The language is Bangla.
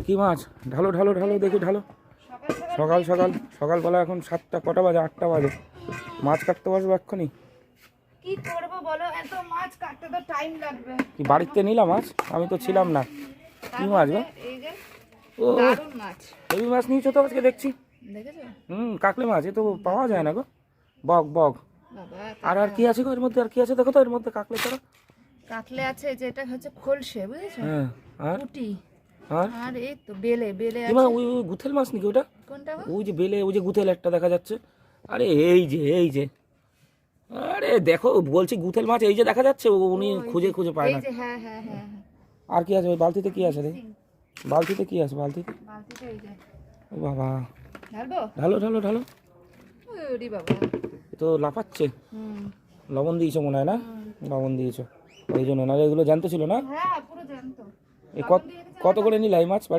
কি মাছ? ঢালো ঢালো ঢালো, দেখি ঢালো। সকাল সকাল সকালবেলা এখন 7টা, কটা বাজে? 8টা বাজে। মাছ কাটতে বসবো এক্ষুনি। কি করব বলো, এত মাছ কাটতে তো টাইম লাগবে। কি বাড়িতে নিলাম মাছ? আমি তো ছিলাম না। কি মাছ গো? এই যে ও দারুণ মাছ। এই মাছ নিয়েছো তো আজকে দেখছি। দেখেছো? কাকলে মাছ, এ তো পাওয়া যায় না গো। বক বক। বাবা, আর কি আছে গো এর মধ্যে? আর কি আছে দেখো তো এর মধ্যে, কাকলে ছাড়া? কাতলে আছে, যেটা হচ্ছে খোলসে, বুঝেছো? হ্যাঁ। আর পুঁটি। আর আর এই তো বেলে বেলে মা আছে। ওই ওই গুথেল মাছ নাকি ওটা? কোনটা গো? ওই যে বেলে, ওই যে গুথেল একটা দেখা যাচ্ছে। আরে এই যে এই যে, আরে দেখো বলছি গুথেল মাছ, এই যে দেখা যাচ্ছে। উনি খুঁজে খুঁজে পায় এই না। যে, হ্যাঁ হ্যাঁ হ্যাঁ হ্যাঁ। আর কি আছে ওই বালতিতে? কি আছে দেখি বালতিতে, কি আছে বালতিতে? বালতিতে এই যে। ও বাবা, ঢালবো? ঢালো ঢালো ঢালো। ওরে বাবা। এ তো লাফাচ্ছে। হুম। লবণ দিয়েছো মনে হয় না? লবণ দিয়েছো ওই জন্য, নাহলে এগুলো জ্যান্ত ছিল না। হ্যাঁ পুরো জ্যান্ত। কত করে নিলে এই মাছ বাড়ি?